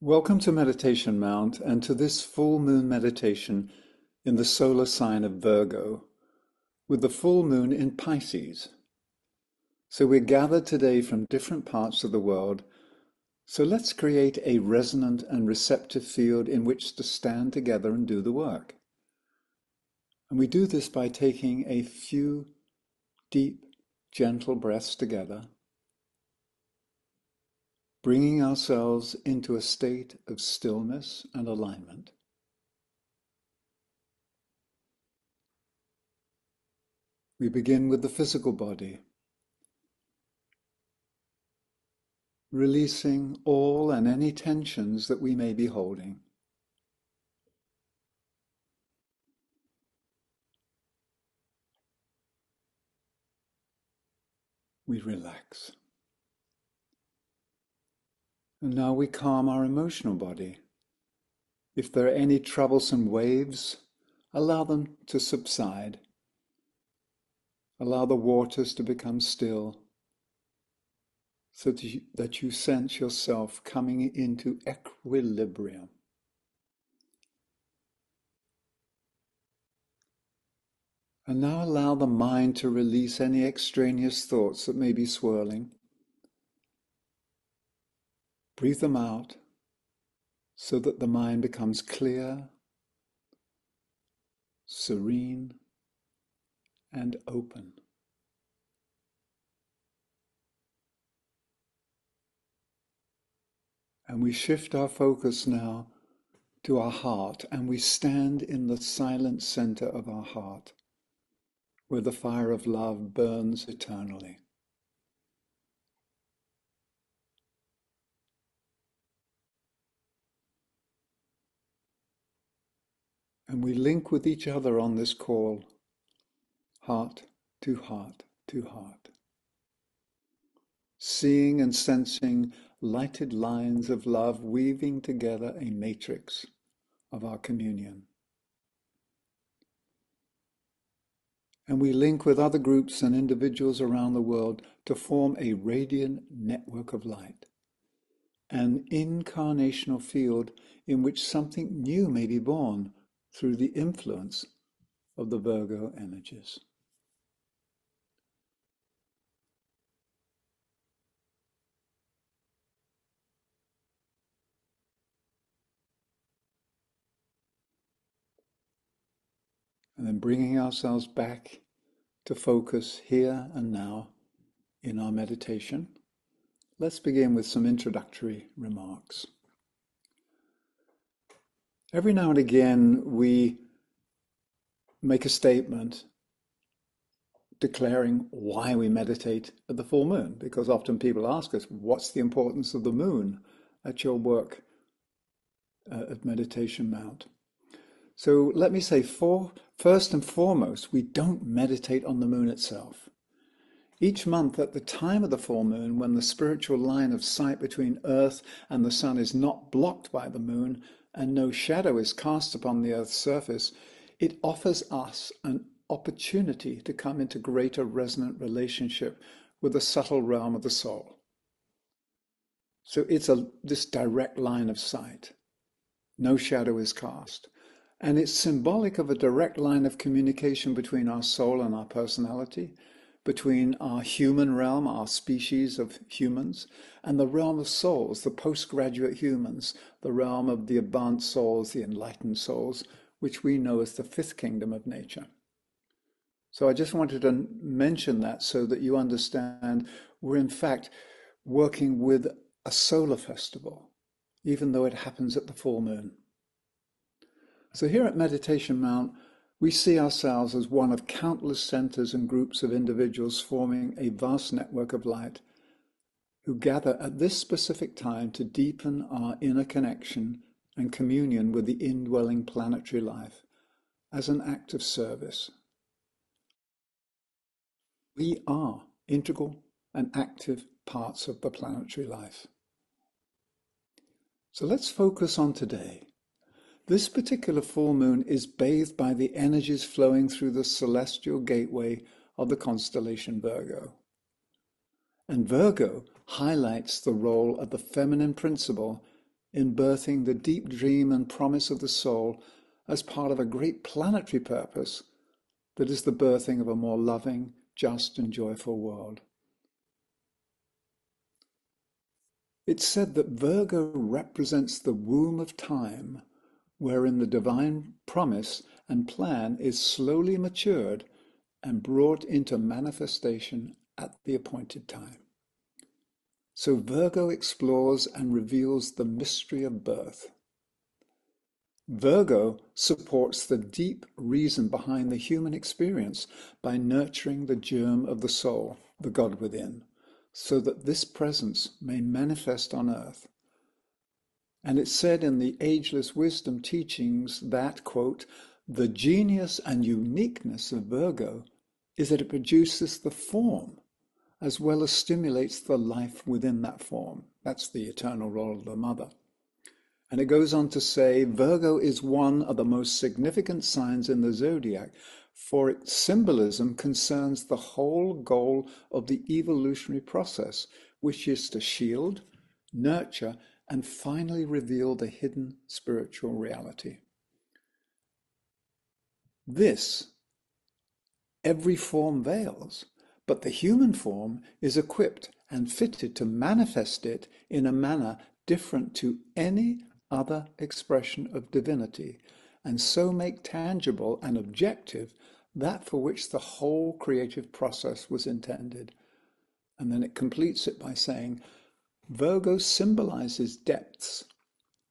Welcome to Meditation Mount and to this full moon meditation in the solar sign of Virgo, with the full moon in Pisces. So we're gathered today from different parts of the world, so let's create a resonant and receptive field in which to stand together and do the work. And we do this by taking a few deep, gentle breaths together, bringing ourselves into a state of stillness and alignment. We begin with the physical body, releasing all and any tensions that we may be holding. We relax. And now we calm our emotional body. If there are any troublesome waves, allow them to subside. Allow the waters to become still, so that you sense yourself coming into equilibrium. And now allow the mind to release any extraneous thoughts that may be swirling. Breathe them out so that the mind becomes clear, serene, and open. And we shift our focus now to our heart, and we stand in the silent center of our heart, where the fire of love burns eternally. And we link with each other on this call, heart to heart to heart, seeing and sensing lighted lines of love weaving together a matrix of our communion. And we link with other groups and individuals around the world to form a radiant network of light, an incarnational field in which something new may be born through the influence of the Virgo energies. And then bringing ourselves back to focus here and now in our meditation, let's begin with some introductory remarks. Every now and again, we make a statement declaring why we meditate at the full moon, because often people ask us, what's the importance of the moon at your work at Meditation Mount? So let me say, first and foremost, we don't meditate on the moon itself. Each month at the time of the full moon, when the spiritual line of sight between Earth and the sun is not blocked by the moon and no shadow is cast upon the Earth's surface, it offers us an opportunity to come into greater resonant relationship with the subtle realm of the soul. So it's this direct line of sight. No shadow is cast. And it's symbolic of a direct line of communication between our soul and our personality, between our human realm, our species of humans, and the realm of souls, the postgraduate humans, the realm of the advanced souls, the enlightened souls, which we know as the fifth kingdom of nature. So I just wanted to mention that so that you understand we're in fact working with a solar festival, even though it happens at the full moon. So here at Meditation Mount, we see ourselves as one of countless centers and groups of individuals forming a vast network of light who gather at this specific time to deepen our inner connection and communion with the indwelling planetary life as an act of service. We are integral and active parts of the planetary life. So let's focus on today. This particular full moon is bathed by the energies flowing through the celestial gateway of the constellation Virgo. And Virgo highlights the role of the feminine principle in birthing the deep dream and promise of the soul as part of a great planetary purpose that is the birthing of a more loving, just, and joyful world. It's said that Virgo represents the womb of time, wherein the divine promise and plan is slowly matured and brought into manifestation at the appointed time. So Virgo explores and reveals the mystery of birth. Virgo supports the deep reason behind the human experience by nurturing the germ of the soul, the God within, so that this presence may manifest on earth. And it's said in the ageless wisdom teachings that, quote, the genius and uniqueness of Virgo is that it produces the form as well as stimulates the life within that form. That's the eternal role of the mother. And it goes on to say, Virgo is one of the most significant signs in the zodiac, for its symbolism concerns the whole goal of the evolutionary process, which is to shield, nurture, and finally reveal the hidden spiritual reality. This, every form veils, but the human form is equipped and fitted to manifest it in a manner different to any other expression of divinity, and so make tangible and objective that for which the whole creative process was intended. And then it completes it by saying, Virgo symbolizes depths,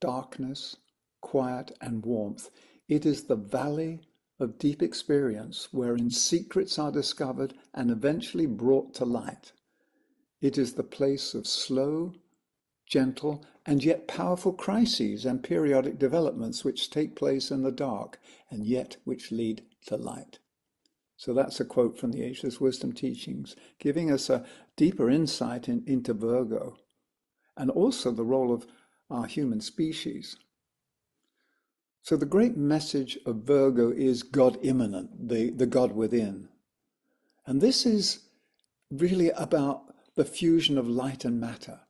darkness, quiet, and warmth. It is the valley of deep experience wherein secrets are discovered and eventually brought to light. It is the place of slow, gentle, and yet powerful crises and periodic developments which take place in the dark and yet which lead to light. So that's a quote from the Ageless Wisdom Teachings, giving us a deeper insight into Virgo and also the role of our human species. So the great message of Virgo is God immanent, the God within. And this is really about the fusion of light and matter.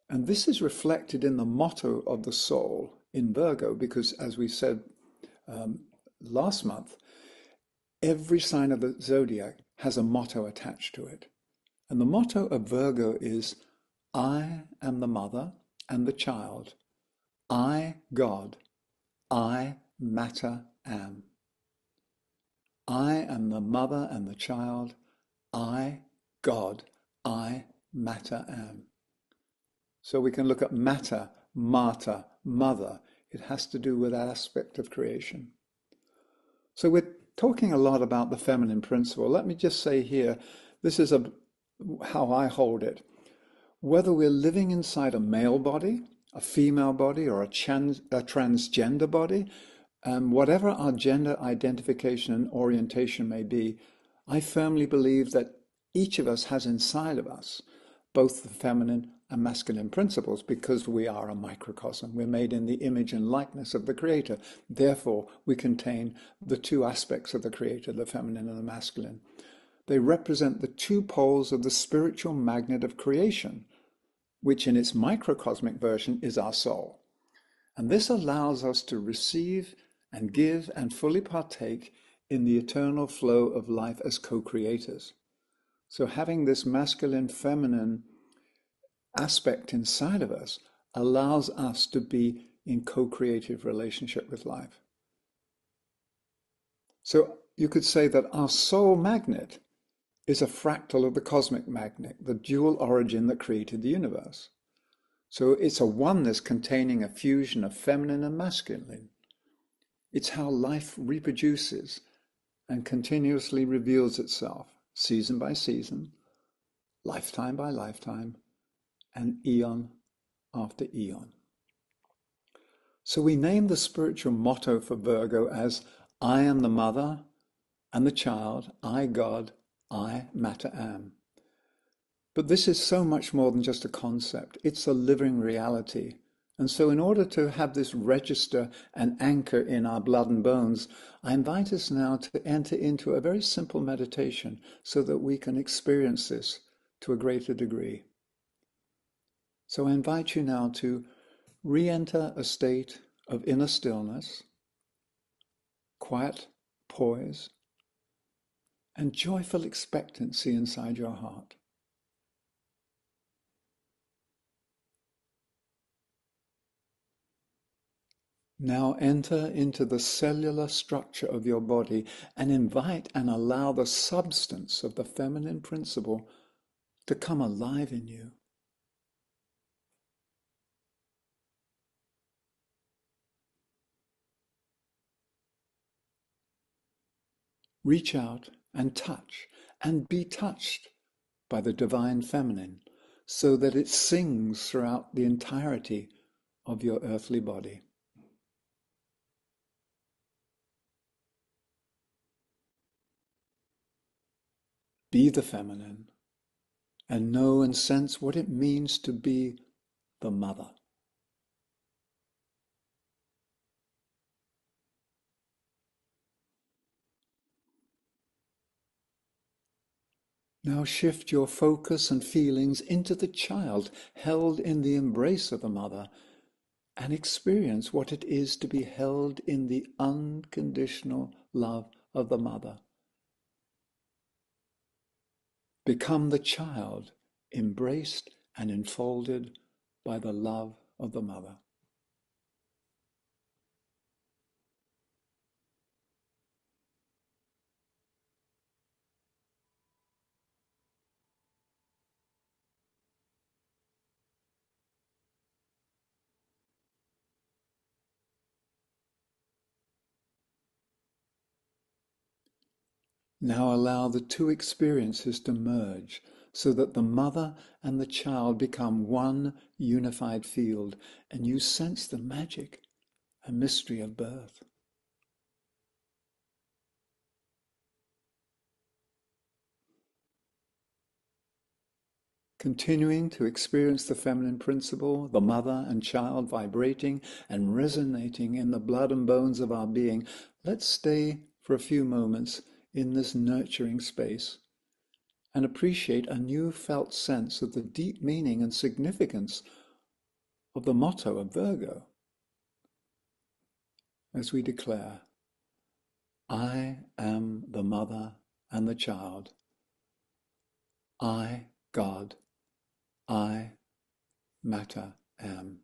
And this is reflected in the motto of the soul in Virgo, because as we said last month, every sign of the zodiac has a motto attached to it. And the motto of Virgo is, I am the mother and the child. I, God, I, matter, am. I am the mother and the child. I, God, I, matter, am. So we can look at matter, mater, mother. It has to do with that aspect of creation. So we're talking a lot about the feminine principle. Let me just say here, this is how I hold it. Whether we're living inside a male body, a female body, or a transgender body, whatever our gender identification and orientation may be, I firmly believe that each of us has inside of us both the feminine and masculine principles, because we are a microcosm. We're made in the image and likeness of the Creator. Therefore, we contain the two aspects of the Creator, the feminine and the masculine. They represent the two poles of the spiritual magnet of creation, which in its microcosmic version is our soul. And this allows us to receive and give and fully partake in the eternal flow of life as co-creators. So having this masculine-feminine aspect inside of us allows us to be in co-creative relationship with life. So you could say that our soul magnet is a fractal of the cosmic magnet, the dual origin that created the universe. So it's a oneness containing a fusion of feminine and masculine. It's how life reproduces and continuously reveals itself, season by season, lifetime by lifetime, and eon after eon. So we name the spiritual motto for Virgo as, I am the mother and the child, I, God, I, matter, am. But this is so much more than just a concept. It's a living reality. And so in order to have this register and anchor in our blood and bones, I invite us now to enter into a very simple meditation so that we can experience this to a greater degree. So I invite you now to re-enter a state of inner stillness, quiet poise, and joyful expectancy inside your heart. Now enter into the cellular structure of your body and invite and allow the substance of the feminine principle to come alive in you. Reach out and touch and be touched by the divine feminine so that it sings throughout the entirety of your earthly body. Be the feminine and know and sense what it means to be the mother. Now shift your focus and feelings into the child held in the embrace of the mother and experience what it is to be held in the unconditional love of the mother. Become the child embraced and enfolded by the love of the mother. Now allow the two experiences to merge so that the mother and the child become one unified field, and you sense the magic and mystery of birth. Continuing to experience the feminine principle, the mother and child vibrating and resonating in the blood and bones of our being, let's stay for a few moments in this nurturing space and appreciate a new felt sense of the deep meaning and significance of the motto of Virgo as we declare, I am the mother and the child. I, God, I, matter, am.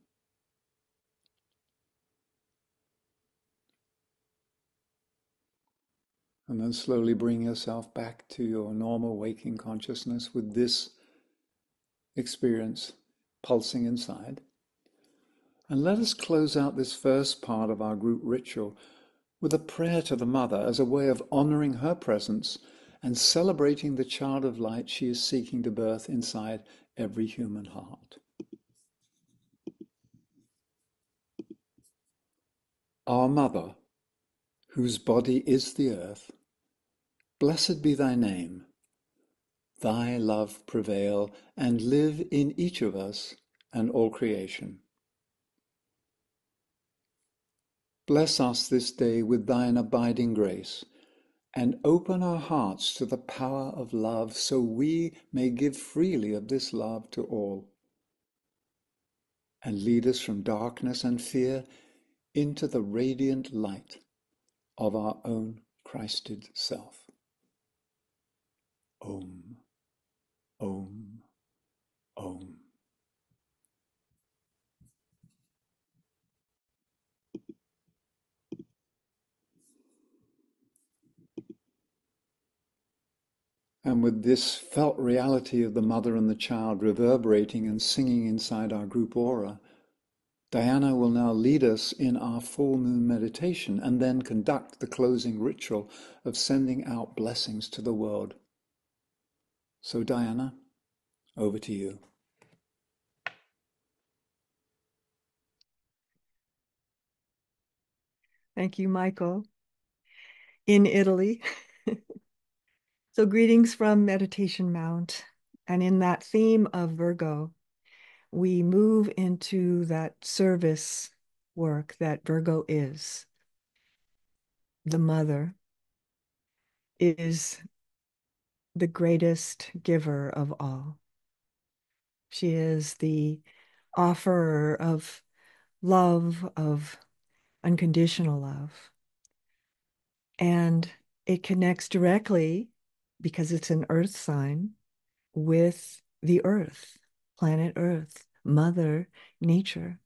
And then slowly bring yourself back to your normal waking consciousness with this experience pulsing inside. And let us close out this first part of our group ritual with a prayer to the Mother as a way of honoring her presence and celebrating the child of light she is seeking to birth inside every human heart. Our Mother, whose body is the earth, blessed be thy name. Thy love prevail and live in each of us and all creation. Bless us this day with thine abiding grace, and open our hearts to the power of love so we may give freely of this love to all, and lead us from darkness and fear into the radiant light of our own Christed self. Om, Om, Om. And with this felt reality of the mother and the child reverberating and singing inside our group aura, Diana will now lead us in our full moon meditation and then conduct the closing ritual of sending out blessings to the world. So Diana, over to you. Thank you, Michael, in Italy. So greetings from Meditation Mount. And in that theme of Virgo, we move into that service work that Virgo is. The mother is the greatest giver of all. She is the offerer of love, of unconditional love. And it connects directly, because it's an earth sign, with the earth, planet Earth, Mother Nature.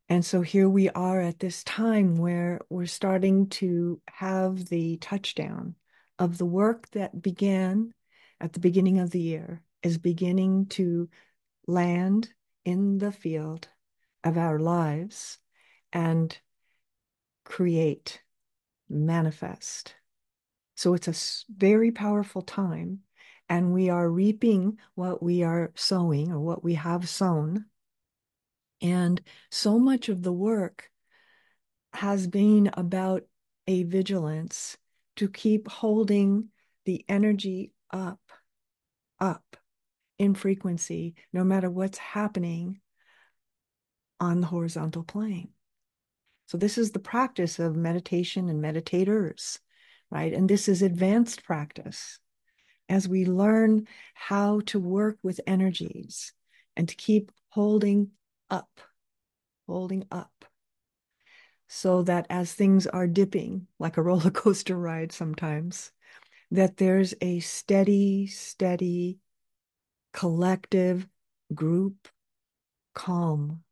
And so here we are at this time where we're starting to have the touchdown of the work that began at the beginning of the year is beginning to land in the field of our lives and create, manifest. So it's a very powerful time, and we are reaping what we are sowing or what we have sown. And so much of the work has been about a vigilance to keep holding the energy up in frequency, no matter what's happening on the horizontal plane. So this is the practice of meditation and meditators, right? And this is advanced practice as we learn how to work with energies and to keep up, holding up, so that as things are dipping, like a roller coaster ride sometimes, that there's a steady, collective group calm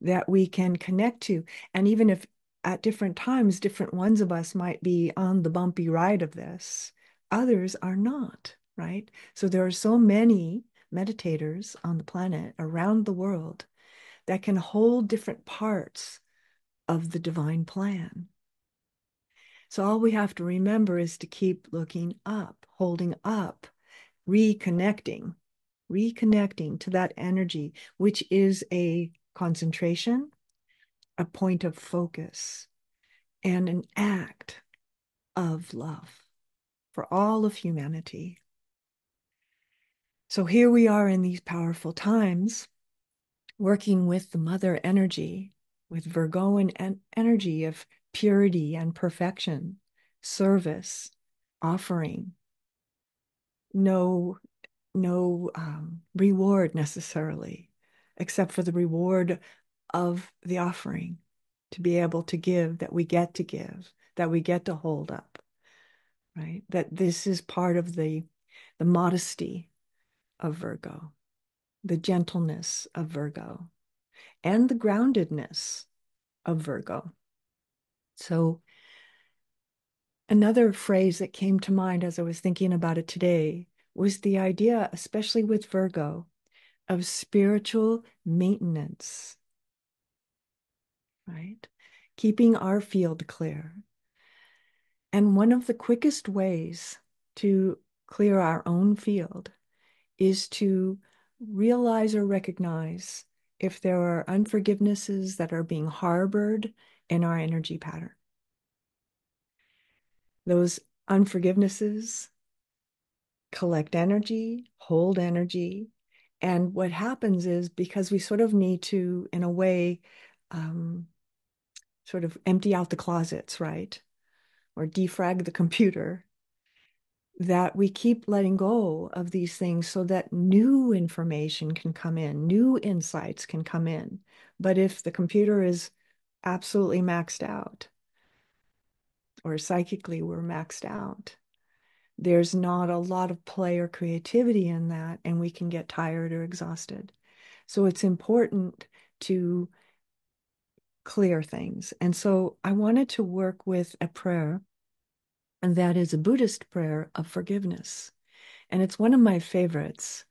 that we can connect to. And even if at different times, different ones of us might be on the bumpy ride of this, others are not, right? So there are so many meditators on the planet around the world that can hold different parts of the divine plan. So all we have to remember is to keep looking up, holding up, reconnecting, reconnecting to that energy, which is a concentration, a point of focus, and an act of love for all of humanity. So here we are in these powerful times, working with the mother energy, with Virgoan energy of purity and perfection, service, offering, no reward necessarily, except for the reward of the offering, to be able to give, that we get to give, that we get to hold up, right? That this is part of the modesty of Virgo, the gentleness of Virgo, and the groundedness of Virgo. So another phrase that came to mind as I was thinking about it today was the idea, especially with Virgo, of spiritual maintenance, right? Keeping our field clear. And one of the quickest ways to clear our own field is to realize or recognize if there are unforgivenesses that are being harbored in our energy pattern. Those unforgivenesses collect energy, hold energy. And what happens is, because we sort of need to, in a way, sort of empty out the closets, right? Or defrag the computer, that we keep letting go of these things so that new information can come in, new insights can come in. But if the computer is absolutely maxed out, or psychically we're maxed out, there's not a lot of play or creativity in that, and we can get tired or exhausted. So it's important to clear things. And so I wanted to work with a prayer, and that is a Buddhist prayer of forgiveness. And it's one of my favorites.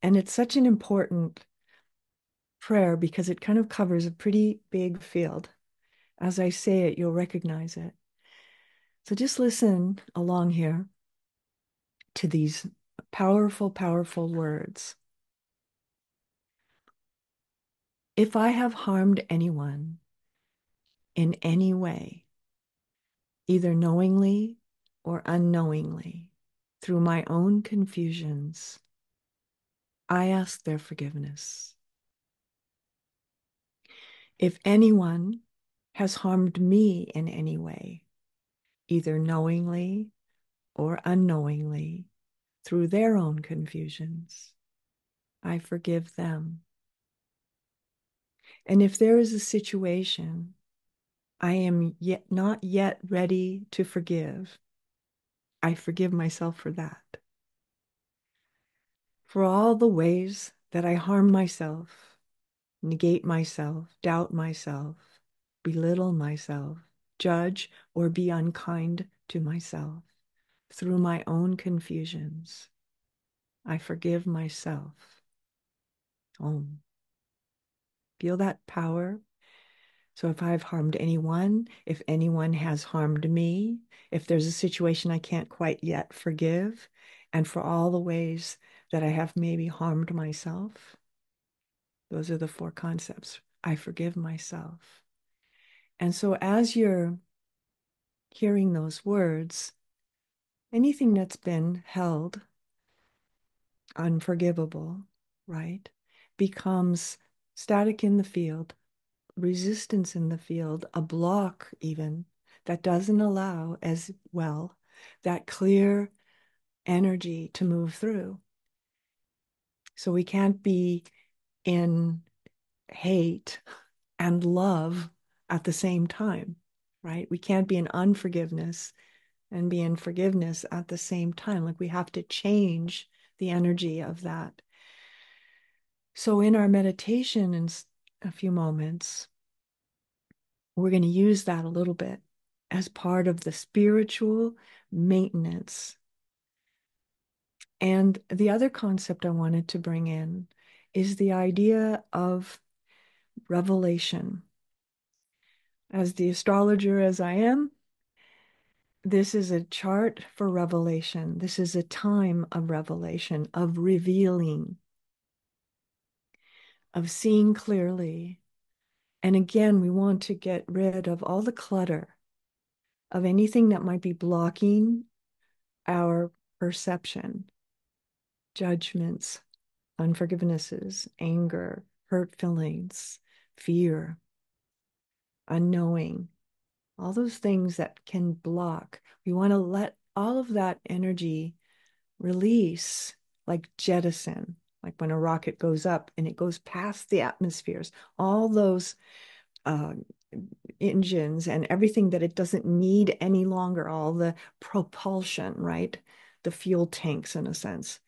And it's such an important prayer because it kind of covers a pretty big field. As I say it, you'll recognize it. So just listen along here to these powerful, powerful words. If I have harmed anyone in any way, either knowingly or unknowingly, through my own confusions, I ask their forgiveness. If anyone has harmed me in any way, either knowingly or unknowingly, through their own confusions, I forgive them. And if there is a situation I am yet not yet ready to forgive, I forgive myself for that. For all the ways that I harm myself, negate myself, doubt myself, belittle myself, judge or be unkind to myself through my own confusions, I forgive myself. Oh, feel that power. So if I've harmed anyone, if anyone has harmed me, if there's a situation I can't quite yet forgive, and for all the ways that I have maybe harmed myself, those are the four concepts. I forgive myself. And so as you're hearing those words, anything that's been held unforgivable, right, becomes static in the field, resistance in the field, a block even that doesn't allow as well that clear energy to move through. So we can't be in hate and love at the same time, right? We can't be in unforgiveness and be in forgiveness at the same time. Like we have to change the energy of that. So in our meditation in a few moments, we're going to use that a little bit as part of the spiritual maintenance. And the other concept I wanted to bring in is the idea of revelation. As the astrologer as I am, this is a chart for revelation. This is a time of revelation, of revealing, of seeing clearly. And again, we want to get rid of all the clutter of anything that might be blocking our perception, judgments, unforgivenesses, anger, hurt feelings, fear, unknowing, all those things that can block. We want to let all of that energy release, like jettison, like when a rocket goes up and it goes past the atmospheres, all those uh, engines and everything that it doesn't need any longer, all the propulsion, right? The fuel tanks, in a sense,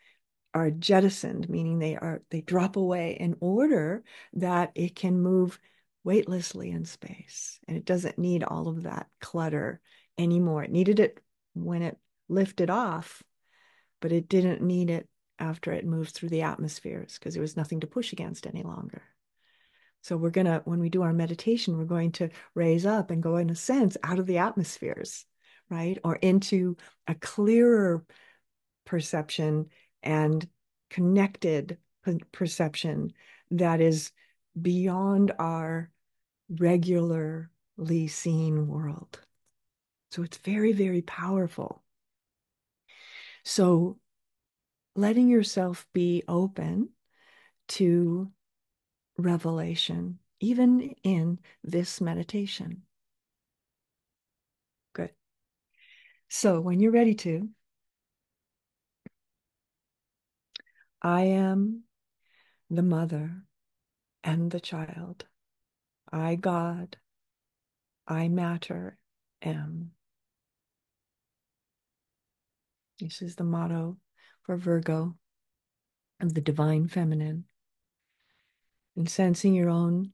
are jettisoned, meaning they drop away in order that it can move weightlessly in space. And it doesn't need all of that clutter anymore. It needed it when it lifted off, but it didn't need it after it moved through the atmospheres because there was nothing to push against any longer. So we're going to, when we do our meditation, we're going to raise up and go, in a sense, out of the atmospheres, right? Or into a clearer perception and connected perception that is beyond our regularly seen world. So it's very, very powerful. So letting yourself be open to revelation, even in this meditation. Good. So when you're ready to, I am the mother and the child. I, God, I matter, am. This is the motto for Virgo of the divine feminine. And sensing your own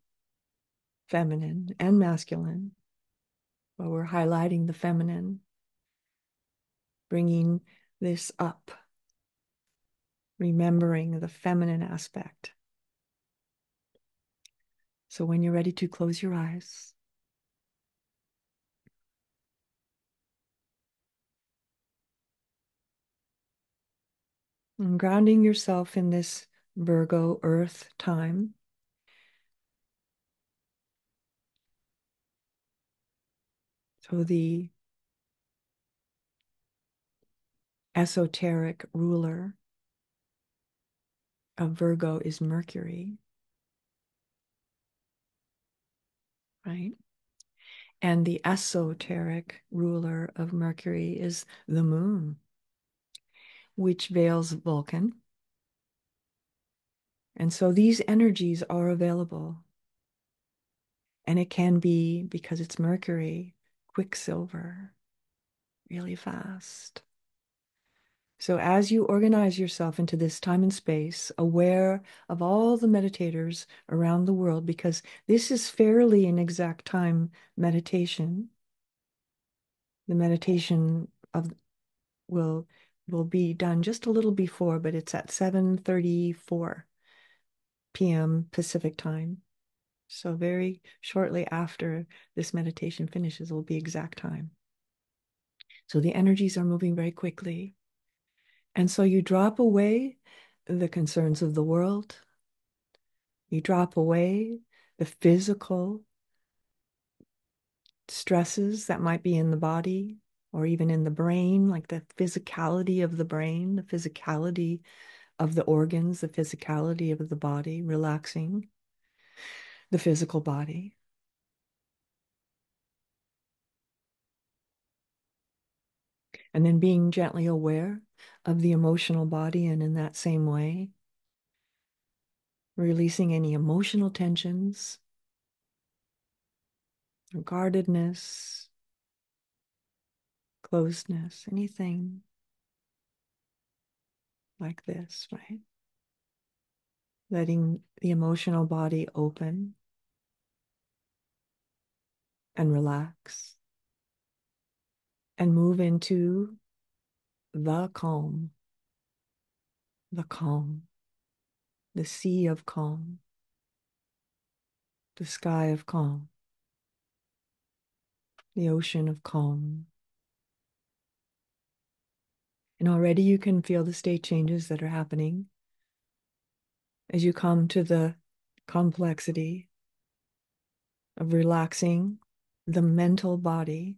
feminine and masculine, but we're highlighting the feminine, bringing this up, remembering the feminine aspect. So when you're ready to close your eyes, and grounding yourself in this Virgo earth time, so the esoteric ruler of Virgo is Mercury, right? And the esoteric ruler of Mercury is the moon, which veils Vulcan. And so these energies are available. And it can be, because it's Mercury, quicksilver, really fast. So as you organize yourself into this time and space, aware of all the meditators around the world, because this is fairly an exact time meditation. The meditation of will will be done just a little before, but it's at 7:34 p.m. Pacific time. So very shortly after this meditation finishes will be exact time. So the energies are moving very quickly. And so you drop away the concerns of the world. You drop away the physical stresses that might be in the body or even in the brain, like the physicality of the brain, the physicality of the organs, the physicality of the body, relaxing the physical body. And then being gently aware of the emotional body, and in that same way, releasing any emotional tensions, guardedness, closedness, anything like this, right? Letting the emotional body open and relax and move into the calm, the sea of calm, the sky of calm, the ocean of calm. And already you can feel the state changes that are happening as you come to the complexity of relaxing the mental body,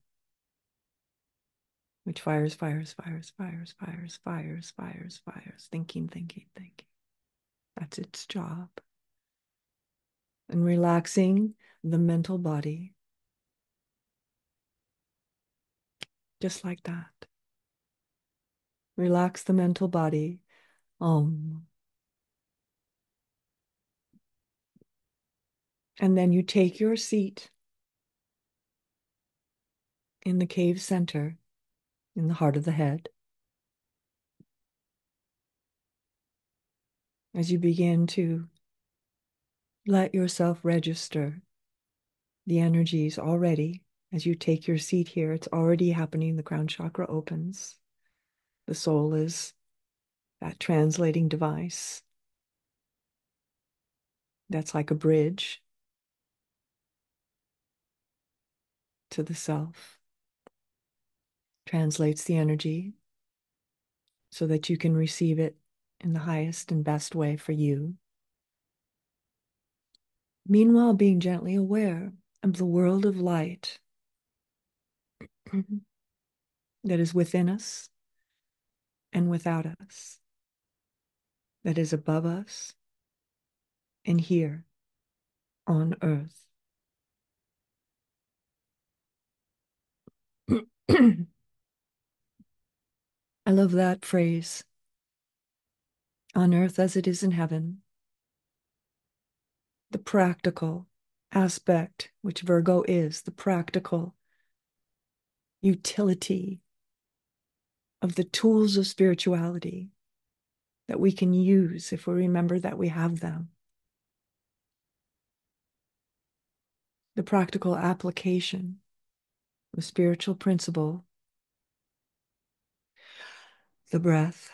which fires, thinking. That's its job. And relaxing the mental body, just like that. Relax the mental body. And then you take your seat in the cave center, in the heart of the head. As you begin to let yourself register the energies already, as you take your seat here, it's already happening. The crown chakra opens. The soul is that translating device that's like a bridge to the self, translates the energy so that you can receive it in the highest and best way for you. Meanwhile, being gently aware of the world of light that is within us and without us, that is above us and here on earth. I love that phrase, on earth as it is in heaven. The practical aspect, which Virgo is, the practical utility of the tools of spirituality that we can use if we remember that we have them. The practical application of spiritual principle, the breath,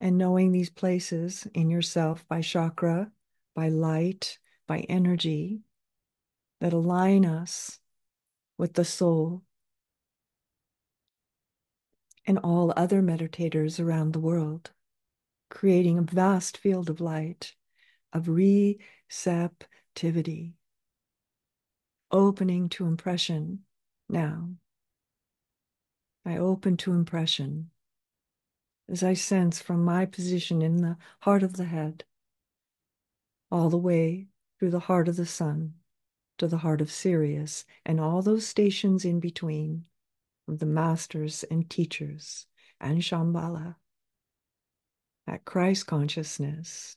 and knowing these places in yourself by chakra, by light, by energy that align us with the soul and all other meditators around the world, creating a vast field of light, of receptivity, opening to impression now. I open to impression as I sense from my position in the heart of the head, all the way through the heart of the sun to the heart of Sirius, and all those stations in between of the masters and teachers and Shambhala, at Christ consciousness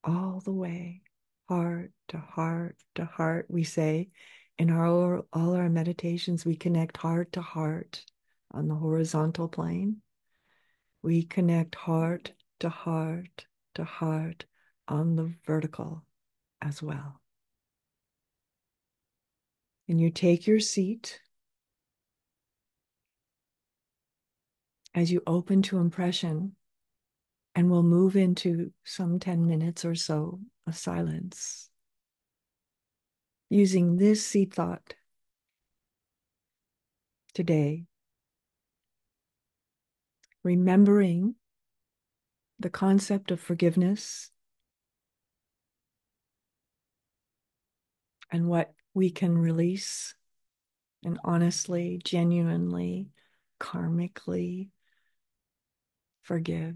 all the way, heart to heart to heart. We say in all our meditations, we connect heart to heart on the horizontal plane. We connect heart to heart to heart on the vertical as well. And you take your seat as you open to impression, and we'll move into some 10 minutes or so of silence using this seed thought today, remembering the concept of forgiveness and what we can release and honestly, genuinely, karmically forgive.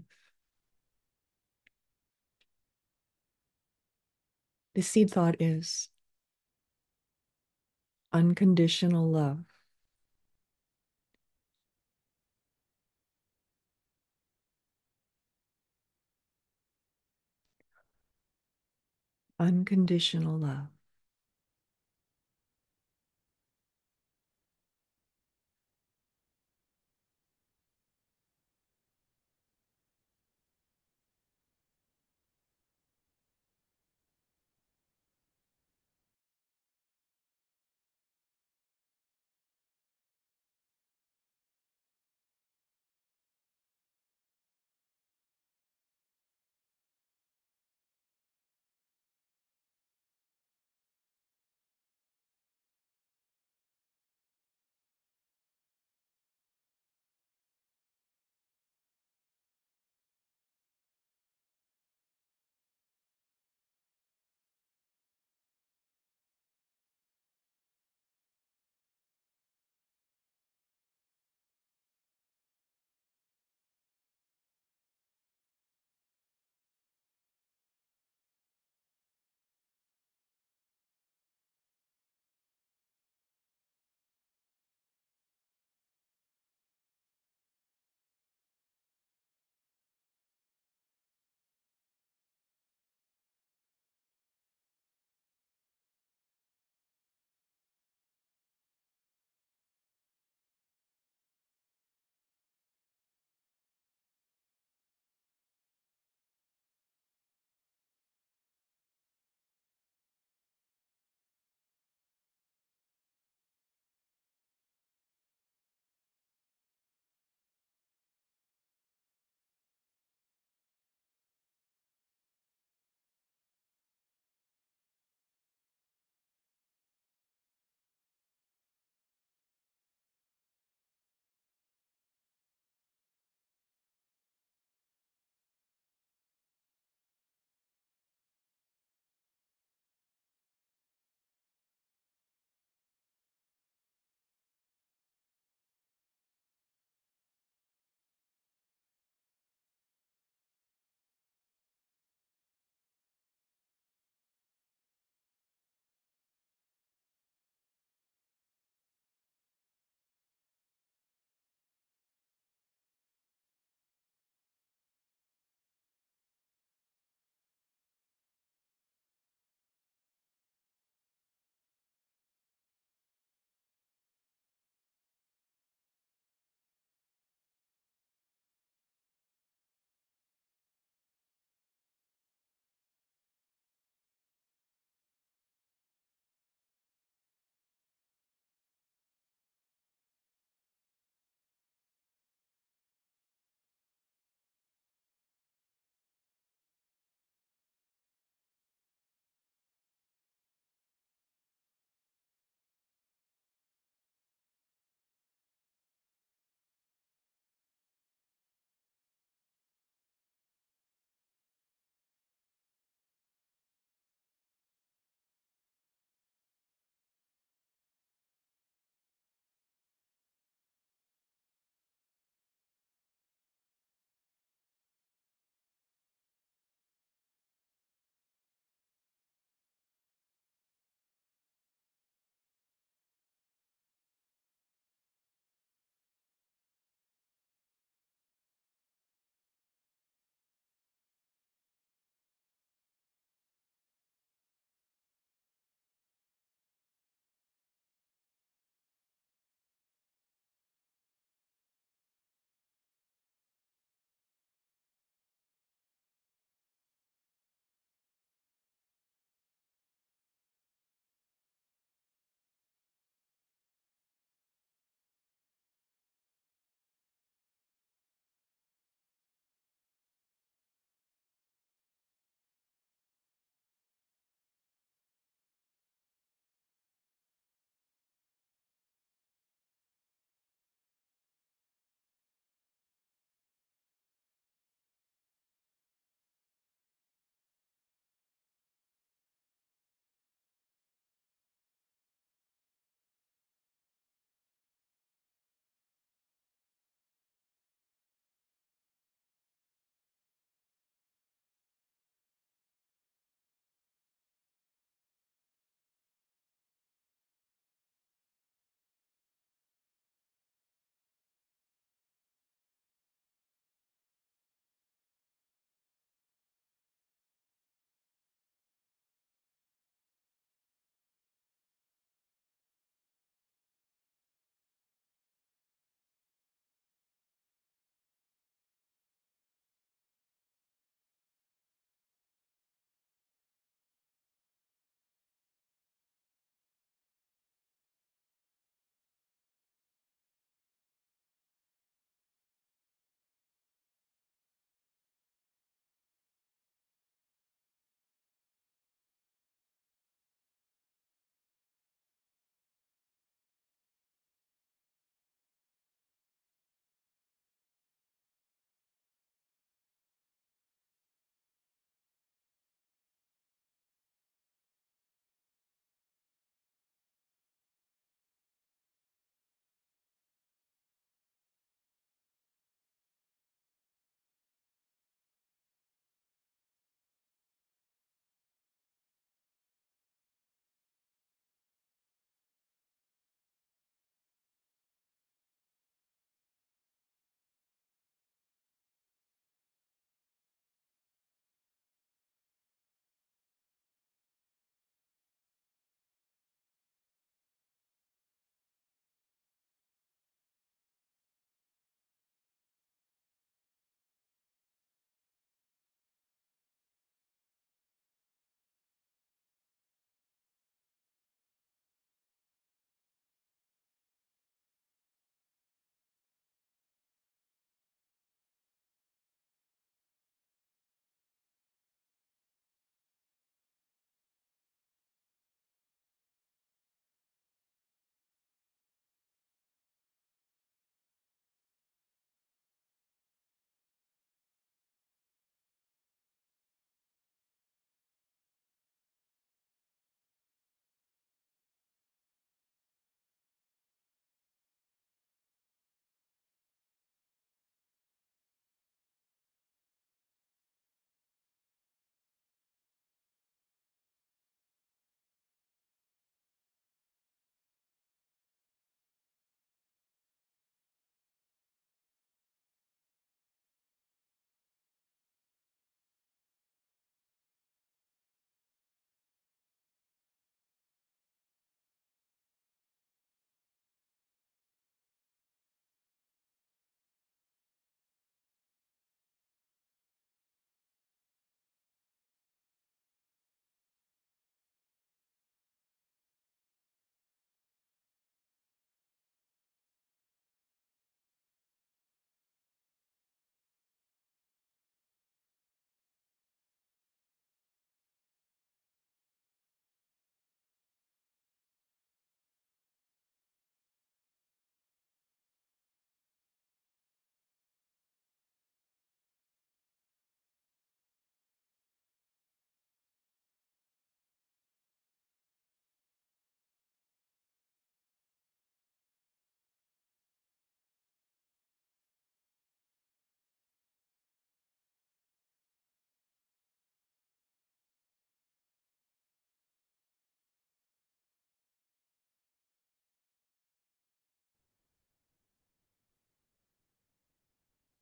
The seed thought is unconditional love. Unconditional love.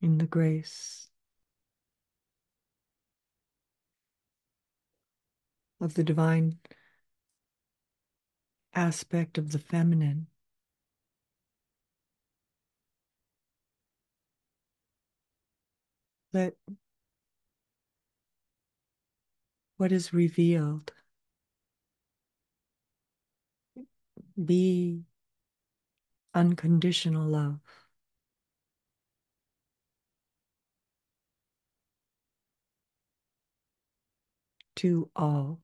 in the grace of the divine aspect of the feminine. Let what is revealed be unconditional love to all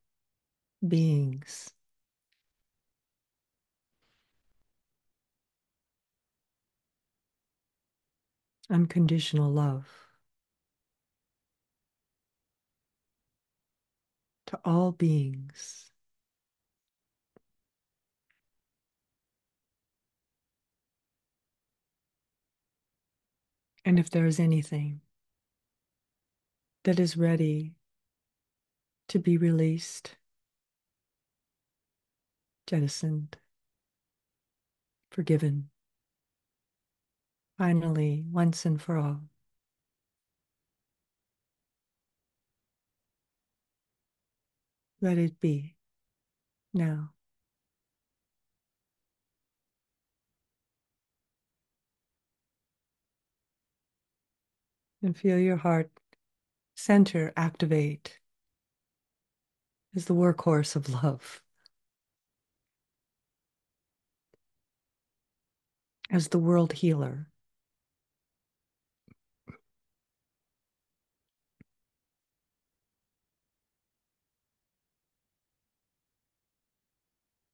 beings. Unconditional love to all beings. And if there is anything that is ready to be released, jettisoned, forgiven, finally, once and for all, let it be now. And feel your heart center activate as the workhorse of love, as the world healer.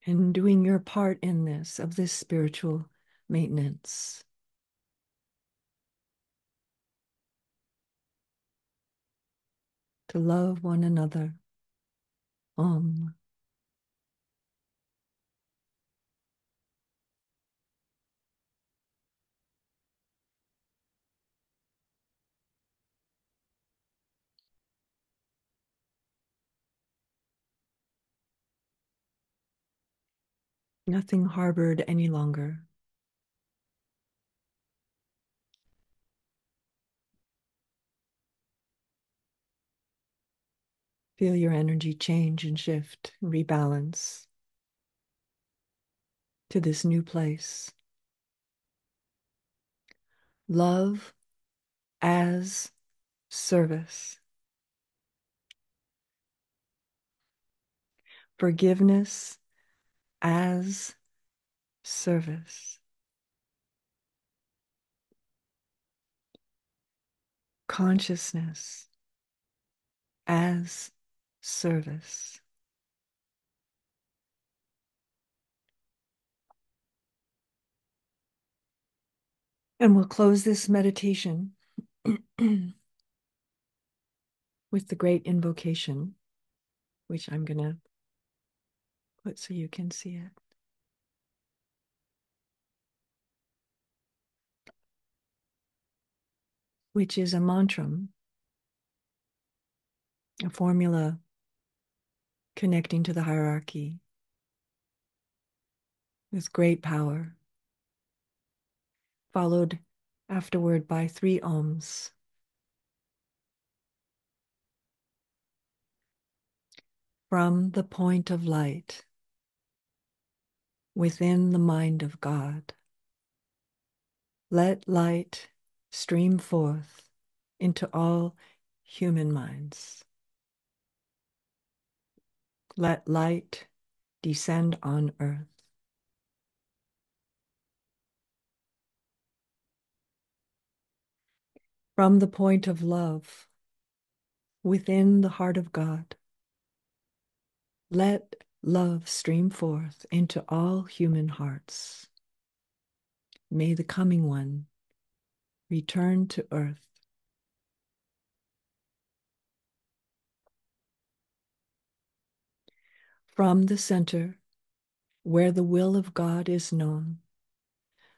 And doing your part in this, of this spiritual maintenance. To love one another. Om. Nothing harbored any longer. Feel your energy change and shift, rebalance to this new place. Love as service. Forgiveness as service. Consciousness as service. And we'll close this meditation with the great invocation, which I'm going to put so you can see it, which is a mantra, a formula connecting to the hierarchy with great power, followed afterward by 3 ohms. From the point of light within the mind of God, let light stream forth into all human minds. Let light descend on earth. From the point of love within the heart of God, let love stream forth into all human hearts. May the coming one return to earth. From the center, where the will of God is known,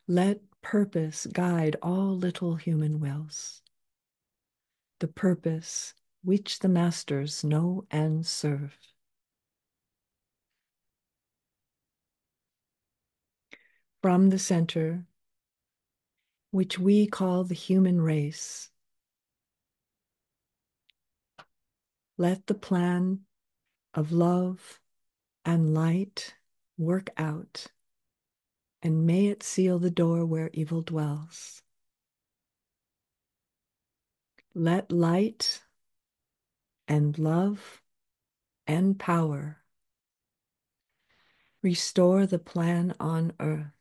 let purpose guide all little human wills, the purpose which the masters know and serve. From the center, which we call the human race. Let the plan of love and light work out, and may it seal the door where evil dwells. Let light and love and power restore the plan on earth.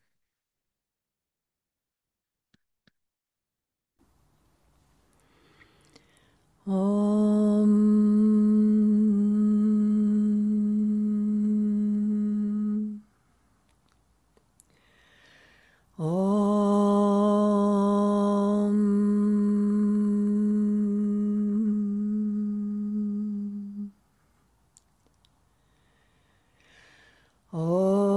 Om. Om. Om.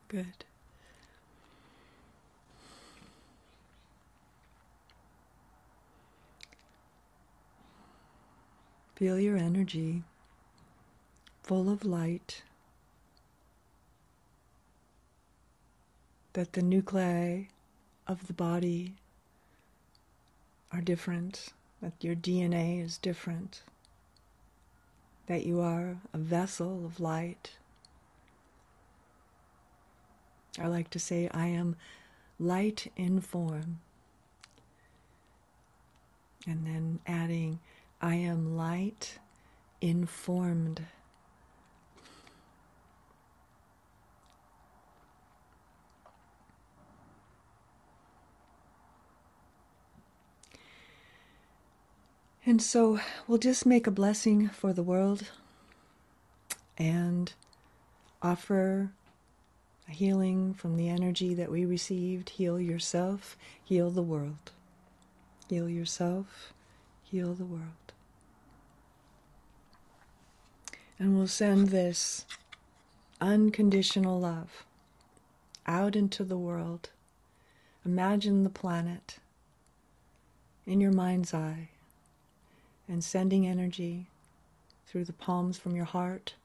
Good. Feel your energy full of light, that the nuclei of the body are different, that your DNA is different, that you are a vessel of light. I like to say, I am light in form. And then adding, I am light informed. And so we'll just make a blessing for the world and offer a healing from the energy that we received. Heal yourself, heal the world. Heal yourself, heal the world. And we'll send this unconditional love out into the world. Imagine the planet in your mind's eye and sending energy through the palms from your heart,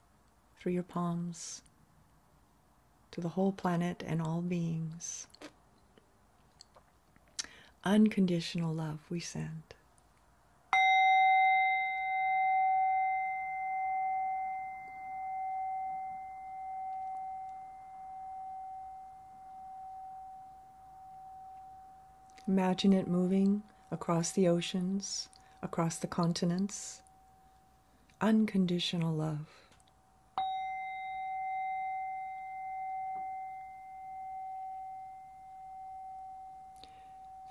through your palms, to the whole planet and all beings. Unconditional love we send. Imagine it moving across the oceans, across the continents. Unconditional love.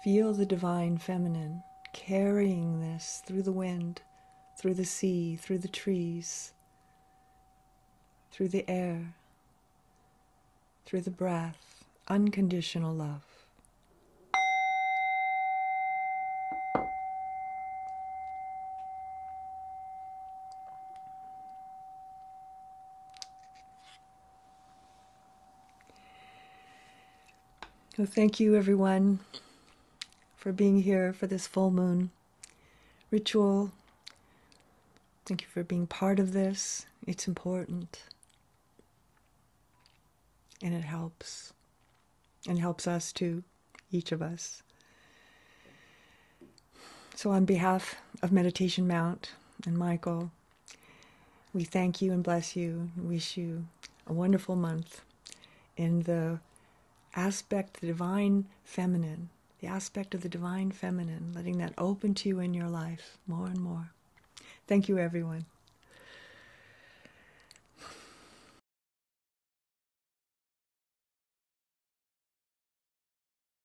Feel the divine feminine carrying this through the wind, through the sea, through the trees, through the air, through the breath. Unconditional love. So thank you, everyone, for being here for this full moon ritual. Thank you for being part of this. It's important. And it helps. And helps us too, each of us. So on behalf of Meditation Mount and Michael, we thank you and bless you and wish you a wonderful month in the aspect, the divine feminine, the aspect of the divine feminine, letting that open to you in your life more and more. Thank you, everyone.